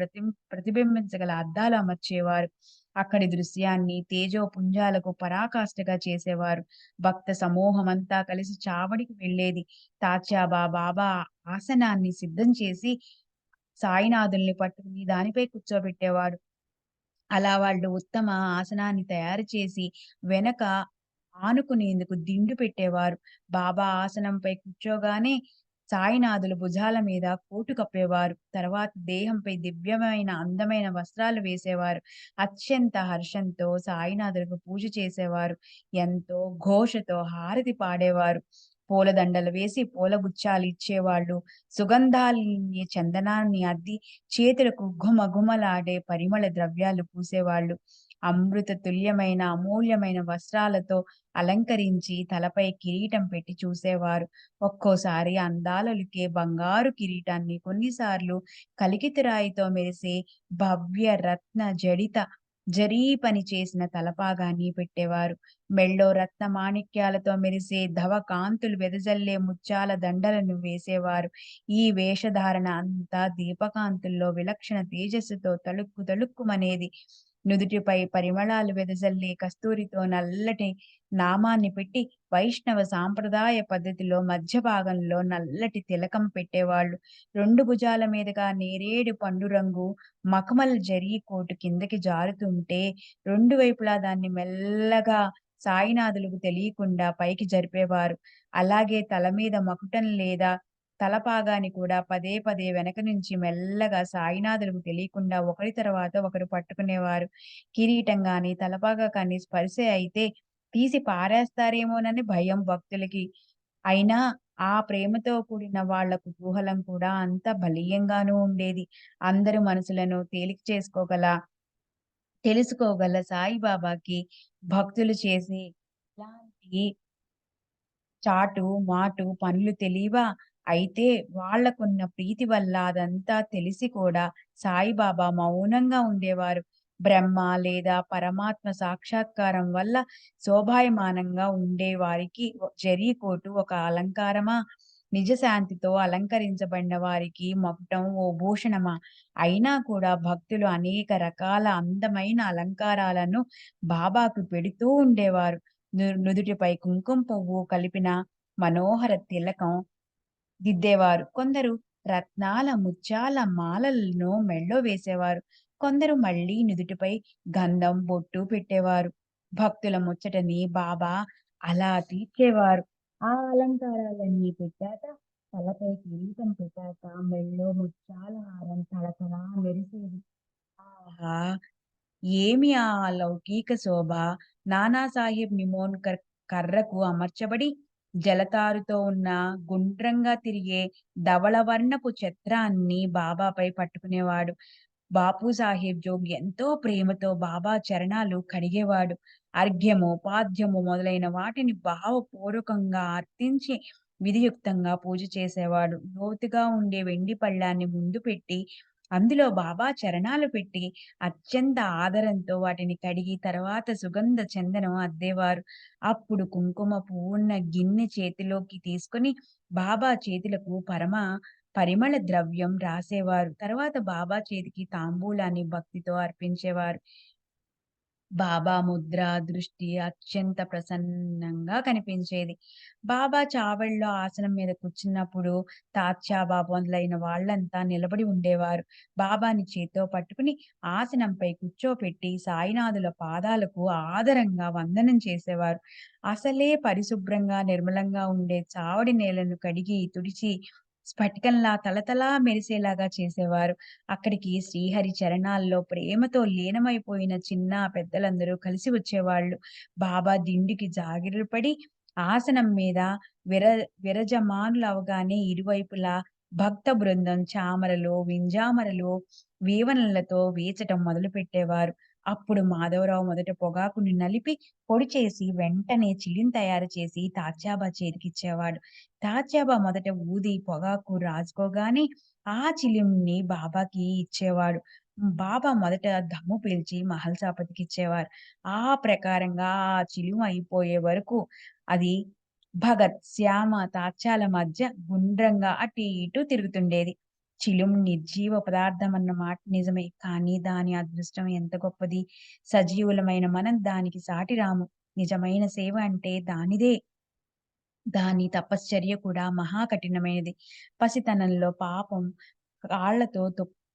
ప్రతిబింబించగల అద్దాలు అమర్చేవారు. అక్కడి దృశ్యాన్ని తేజోపుంజాలకు పరాకాష్ఠగా చేసేవారు. భక్త సమూహమంతా కలిసి చావడికి వెళ్ళేది. తాత్యాబా బాబా ఆసనాన్ని సిద్ధం చేసి సాయినాథుల్ని పట్టుకుని దానిపై కూర్చోబెట్టేవాడు. అలా వాళ్ళు ఉత్తమ ఆసనాన్ని తయారు చేసి వెనక ఆనుకునేందుకు దిండు పెట్టేవారు. బాబా ఆసనంపై కూర్చోగానే సాయినాథులు భుజాల మీద కోటు కప్పేవారు. తర్వాత దేహంపై దివ్యమైన అందమైన వస్త్రాలు వేసేవారు. అత్యంత హర్షంతో సాయినాథులకు పూజ చేసేవారు. ఎంతో ఘోషతో హారతి పాడేవారు. పూలదండలు వేసి పూలగుచ్చాలు ఇచ్చేవాళ్ళు. సుగంధాల్ని చందనాన్ని అద్ది చేతులకు ఘుమఘుమలాడే పరిమళ ద్రవ్యాలు పూసేవాళ్ళు. అమృత తుల్యమైన అమూల్యమైన వస్త్రాలతో అలంకరించి తలపై కిరీటం పెట్టి చూసేవారు. ఒక్కోసారి అందాలొలికే బంగారు కిరీటాన్ని, కొన్నిసార్లు కలికితు రాయితో మెరిసే భవ్య రత్న జడిత జరీ పని చేసిన తలపాగాని పెట్టేవారు. మెళ్ళో రత్న మాణిక్యాలతో మెరిసే ధవ కాంతులు వెదజల్లే ముత్యాల దండలను వేసేవారు. ఈ వేషధారణ అంతా దీపకాంతుల్లో విలక్షణ తేజస్సుతో తళుక్కు తళుక్కుమనేది. నుదుటిపై పరిమళాలు వెదజల్లే కస్తూరితో నల్లటి నామాన్ని పెట్టి వైష్ణవ సాంప్రదాయ పద్ధతిలో మధ్య భాగంలో నల్లటి తిలకం పెట్టేవాళ్ళు. 2 భుజాల మీదుగా నేరేడు పండు రంగు మఖమల్ జరీ కోటు కిందకి జారుతుంటే, 2 వైపులా దాన్ని మెల్లగా సాయినాథులకు తెలియకుండా పైకి జరిపేవారు. అలాగే తల మీద మకుటం లేదా తలపాగాని కూడా పదే పదే వెనక నుంచి మెల్లగా సాయినాథులకు తెలియకుండా ఒకరి తర్వాత ఒకరు పట్టుకునేవారు. కిరీటం గాని, తలపాగా కానీ స్పర్శ అయితే తీసి పారేస్తారేమోనని భయం భక్తులకి. అయినా ఆ ప్రేమతో కూడిన వాళ్ళ కుతూహలం కూడా అంత బలీయంగానూ ఉండేది. అందరి మనసులను తేలిక తెలుసుకోగల సాయిబాబాకి భక్తులు చేసే ఇలాంటి చాటు, మాటు పనులు తెలీవా? అయితే వాళ్ళకున్న ప్రీతి వల్ల అదంతా తెలిసి కూడా సాయిబాబా మౌనంగా ఉండేవారు. బ్రహ్మ లేదా పరమాత్మ సాక్షాత్కారం వల్ల శోభాయమానంగా ఉండే వారికి జరీకోటు ఒక అలంకారమా? నిజశాంతితో అలంకరించబడిన వారికి మకుటం ఓ భూషణమా? అయినా కూడా భక్తులు అనేక రకాల అందమైన అలంకారాలను బాబాకు పెడుతూ ఉండేవారు. నుదుటిపై కుంకుమ పువ్వు కలిపిన మనోహర తిలకం దిద్దేవారు. కొందరు రత్నాల, ముత్యాల మాలలను మెడలో వేసేవారు. కొందరు మళ్ళీ నుదుటిపై గంధం, బొట్టు పెట్టేవారు. భక్తుల ముచ్చటని బాబా అలా తీర్చేవారు. ఆ అలంకారాలన్నీ పెట్టాక, తలపై కిరీటం పెట్టాక, మెడలో ముత్యాల హారం తళతళ మెరిసేది. ఆహా! ఏమి ఆ లౌకీక శోభ! నానాసాహెబ్ నిమోన్కర్ కర్రకు అమర్చబడి, జలతారుతో ఉన్న గుండ్రంగా తిరిగే ధవళవర్ణపు ఛత్రాన్ని బాబాపై పట్టుకునేవాడు. బాపూ సాహెబ్ జోగ్ ఎంతో ప్రేమతో బాబా చరణాలు కడిగేవాడు. అర్ఘ్యము, పాద్యము మొదలైన వాటిని భావపూర్వకంగా అర్పించి విధియుక్తంగా పూజ చేసేవాడు. లోతుగా ఉండే వెండి పళ్ళాన్ని ముందు పెట్టి, అందులో బాబా చరణాలు పెట్టి, అత్యంత ఆదరంతో వాటిని కడిగి తర్వాత సుగంధ చందనం అద్దేవారు. అప్పుడు కుంకుమ పువ్వున్న గిన్నె చేతిలోకి తీసుకొని బాబా చేతులకు పరిమళ ద్రవ్యం రాసేవారు. తర్వాత బాబా చేతికి తాంబూలాన్ని భక్తితో అర్పించేవారు. బాబా ముద్ర, దృష్టి అత్యంత ప్రసన్నంగా కనిపించేది. బాబా చావడిలో ఆసనం మీద కూర్చున్నప్పుడు తాత్యాబా మొదలైన వాళ్ళంతా నిలబడి ఉండేవారు. బాబాని చేత్తో పట్టుకుని ఆసనంపై కూర్చోపెట్టి సాయినాథుల పాదాలకు ఆదరంగా వందనం చేసేవారు. అసలే పరిశుభ్రంగా, నిర్మలంగా ఉండే చావడి నేలను కడిగి, తుడిచి స్ఫటికంలా తళతళా మెరిసేలాగా చేసేవారు. అక్కడికి శ్రీహరి చరణాల్లో ప్రేమతో లీనమైపోయిన చిన్న, పెద్దలందరూ కలిసి వచ్చేవాళ్ళు. బాబా దిండుకి జాగిరపడి ఆసనం మీద విర విరజమానులవగానే ఇరువైపులా భక్త బృందం చామరలు, వింజామరలు, వీవనలతో వీచటం మొదలుపెట్టేవారు. అప్పుడు మాధవరావు మొదట పొగాకుని నలిపి పొడి చేసి వెంటనే చిల్లిని తయారు చేసి తాత్యాబా చేతికిచ్చేవాడు. తాత్యాబా మొదట ఊది పొగాకు రాజుకోగానే ఆ చిలింని బాబాకి ఇచ్చేవాడు. బాబా మొదట దమ్ము పీల్చి మహల్సాపతికిచ్చేవారు. ఆ ప్రకారంగా ఆ చిలుం అయిపోయే వరకు అది భగత్, శ్యామ, తాచ్యాల మధ్య గుండ్రంగా అటు ఇటు తిరుగుతుండేది. చిలుం నిర్జీవ పదార్థమన్న మాట నిజమే. కానీ దాని అదృష్టం ఎంత గొప్పది. సజీవులమైన మనం దానికి సాటిరాము. నిజమైన సేవ అంటే దానిదే. దాని తపశ్చర్య కూడా మహా కఠినమైనది. పసితనంలో పాపం కాళ్ళతో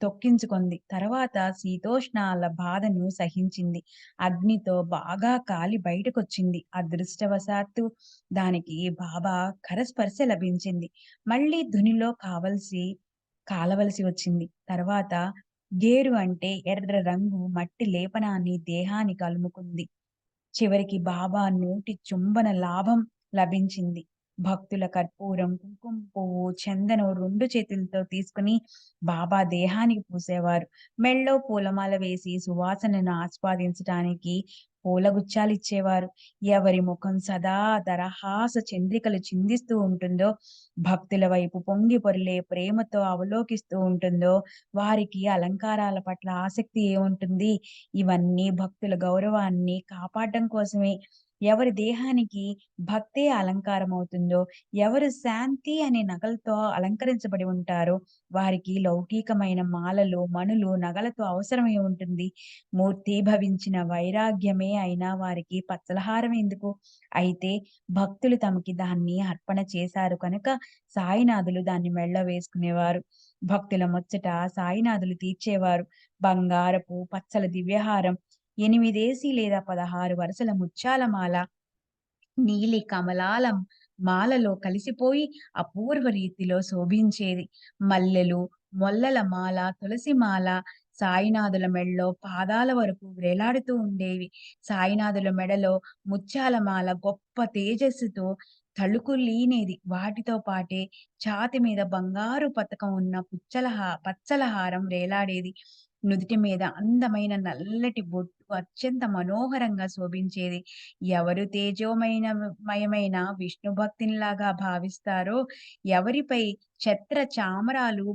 తొక్కించుకుంది. తర్వాత శీతోష్ణాల బాధను సహించింది. అగ్నితో బాగా కాలి బయటకొచ్చింది. అదృష్టవశాత్తు దానికి బాబా కరస్పర్శ లభించింది. మళ్ళీ ధునిలో కాలవలసి వచ్చింది. తర్వాత గేరు అంటే ఎర్ర రంగు మట్టి లేపనాన్ని దేహానికి అలుముకుంది. చివరికి బాబా నోటి చుంబన లాభం లభించింది. భక్తుల కర్పూరం, కుంకుమ పువ్వు, చందనం 2 చేతులతో తీసుకొని బాబా దేహానికి పూసేవారు. మెడలో పూలమాల వేసి సువాసనను ఆస్వాదించటానికి పూలగుచ్చాలిచ్చేవారు. ఎవరి ముఖం సదా దరహాస చంద్రికలు చిందిస్తూ ఉంటుందో, భక్తుల వైపు పొంగి పొర్లే ప్రేమతో అవలోకిస్తూ ఉంటుందో, వారికి అలంకారాల పట్ల ఆసక్తి ఏముంటుంది? ఇవన్నీ భక్తుల గౌరవాన్ని కాపాడడం కోసమే. ఎవరి దేహానికి భక్తే అలంకారమవుతుందో, ఎవరు శాంతి అనే నగలతో అలంకరించబడి ఉంటారో, వారికి లౌకికమైన మాలలు, మణులు, నగలతో అవసరమే ఉంటుంది. మూర్తీభవించిన వైరాగ్యమే అయినా వారికి పచ్చలహారం ఎందుకు? అయితే భక్తులు తమకి దాన్ని అర్పణ చేశారు కనుక సాయినాథులు దాన్ని మెడలో వేసుకునేవారు. భక్తుల ముచ్చట సాయినాథులు తీర్చేవారు. బంగారపు పచ్చల దివ్యహారం, 8 లేదా 16 వరుసల ముత్యాల మాల, నీలి కమలాల మాలలో కలిసిపోయి అపూర్వ రీతిలో శోభించేది. మల్లెలు, మొల్లల మాల, తులసి మాల సాయినాథుల మెడలో పాదాల వరకు వ్రేలాడుతూ ఉండేవి. సాయినాథుల మెడలో ముత్యాల మాల గొప్ప తేజస్సుతో తళుకులీనేది. వాటితో పాటే ఛాతీ మీద బంగారు పతకం ఉన్న పచ్చల హారం వేలాడేది. నుదిటి మీద అందమైన నల్లటి బొట్టు అత్యంత మనోహరంగా శోభించేది. ఎవరు మయమైన విష్ణు భక్తునిలాగా భావిస్తారో, ఎవరిపై ఛత్ర చామరాలు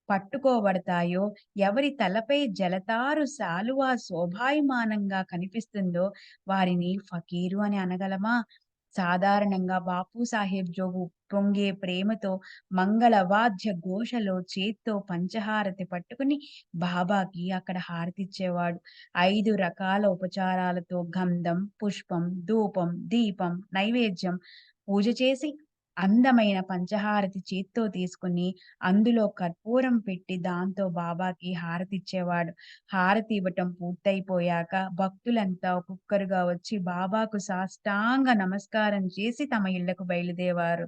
పట్టుకోబడతాయో, ఎవరి తలపై జలతారు శాలువా శోభాయమానంగా కనిపిస్తుందో వారిని ఫకీరు అని అనగలమా? సాధారణంగా బాపూ సాహెబ్ జోగు పొంగే ప్రేమతో మంగళ వాద్య ఘోషలో చేత్తో పంచహారతి పట్టుకుని బాబాకి అక్కడ హారతిచ్చేవాడు. 5 రకాల ఉపచారాలతో గంధం, పుష్పం, ధూపం, దీపం, నైవేద్యం పూజ చేసి అందమైన పంచహారతి చేత్తో తీసుకొని, అందులో కర్పూరం పెట్టి దాంతో బాబాకి హారతిచ్చేవాడు. హారతి ఇవ్వటం పూర్తయిపోయాక భక్తులంతా ఒక్కొక్కరుగా వచ్చి బాబాకు సాష్టాంగ నమస్కారం చేసి తమ ఇళ్ళకు బయలుదేవారు.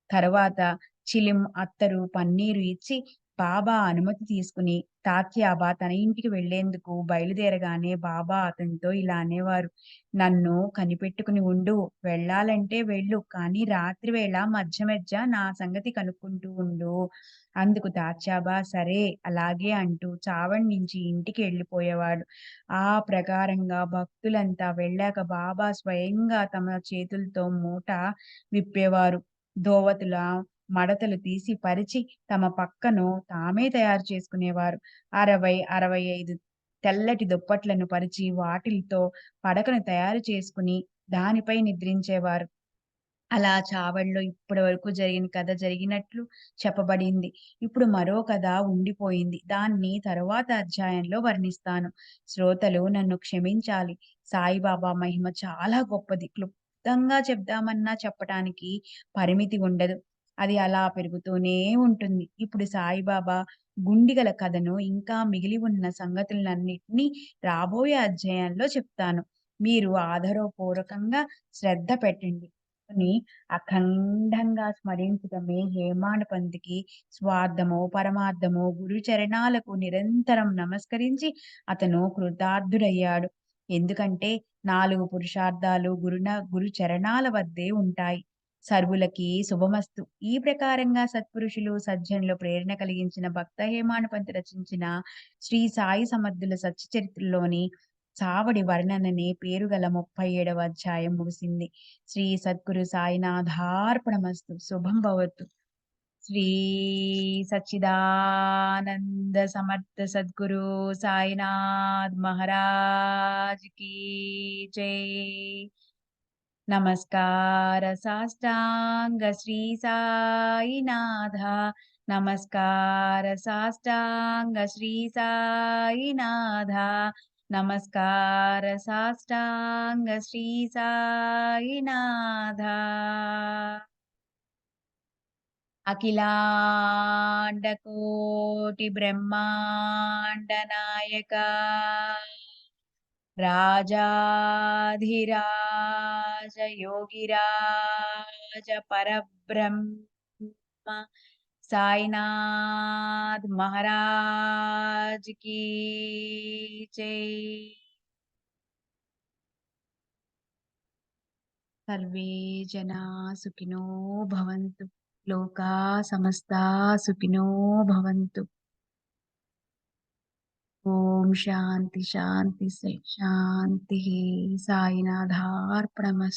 తరువాత చిలిం, అత్తరు, పన్నీరు ఇచ్చి బాబా అనుమతి తీసుకుని తాత్యాబా తన ఇంటికి వెళ్ళేందుకు బయలుదేరగానే బాబా అతనితో ఇలా అనేవారు. "నన్ను కనిపెట్టుకుని ఉండు. వెళ్ళాలంటే వెళ్ళు. కానీ రాత్రి వేళ మధ్య మధ్య నా సంగతి కనుక్కుంటూ ఉండు." అందుకు తాత్యాబా "సరే" అలాగే అంటూ చావడి నుంచి ఇంటికి వెళ్ళిపోయేవాడు. ఆ ప్రకారంగా భక్తులంతా వెళ్ళాక బాబా స్వయంగా తమ చేతులతో మూట విప్పేవారు. దోవతుల మడతలు తీసి పరిచి తమ పక్కను తామే తయారు చేసుకునేవారు. 60, 65 తెల్లటి దుప్పట్లను పరిచి వాటిలతో పడకను తయారు చేసుకుని దానిపై నిద్రించేవారు. అలా చావడిలో ఇప్పటి వరకు జరిగిన కథ జరిగినట్లు చెప్పబడింది. ఇప్పుడు మరో కథ ఉండిపోయింది. దాన్ని తరువాత అధ్యాయంలో వర్ణిస్తాను. శ్రోతలు నన్ను క్షమించాలి. సాయిబాబా మహిమ చాలా గొప్పది. క్లుప్తంగా చెప్దామన్నా చెప్పటానికి పరిమితి ఉండదు. అది అలా పెరుగుతూనే ఉంటుంది. ఇప్పుడు సాయిబాబా గుండిగల కథను ఇంకా మిగిలి ఉన్న సంగతులన్నిటినీ రాబోయే అధ్యాయంలో చెప్తాను. మీరు ఆదరపూర్వకంగా శ్రద్ధ పెట్టండి. ని అఖండంగా స్మరించటమే హేమాడపంతికి స్వార్థమో, పరమార్థమో గురు చరణాలకు నిరంతరం నమస్కరించి అతను కృతార్థుడయ్యాడు. ఎందుకంటే 4 పురుషార్థాలు గురు చరణాల వద్దే ఉంటాయి. సర్వులకి శుభమస్తు. ఈ ప్రకారంగా సత్పురుషులు, సజ్జనులు ప్రేరణ కలిగించిన భక్త హేమాడపంతి రచించిన శ్రీ సాయి సమర్థుల సచ్చరిత్రలోని చావడి వర్ణననే పేరుగల 37వ అధ్యాయం ముగిసింది. శ్రీ సద్గురు సాయినాథార్పణమస్తు. శుభం భవతు. శ్రీ సచ్చిదానంద సమర్థ సద్గురు సాయినాథ్ మహారాజ్ की जय. నమస్కార సాష్టాంగ శ్రీ సాయినాథ. నమస్కార సాష్టాంగ శ్రీ సాయినాథ. నమస్కార సాష్టాంగ శ్రీ సాయినాథ. అఖిలాండ కోటి బ్రహ్మాండ నాయక రాజాధిరాజ యోగిరాజ పరబ్రహ్మ సాయినాథ్ మహారాజ్ की जय. సర్వే జనా సుఖినో భవంతు. లోకా సమస్తా సుఖినో భవంతు. ఓం శాంతి శాంతి శాంతి. సాయినాథార్పణమస్తు.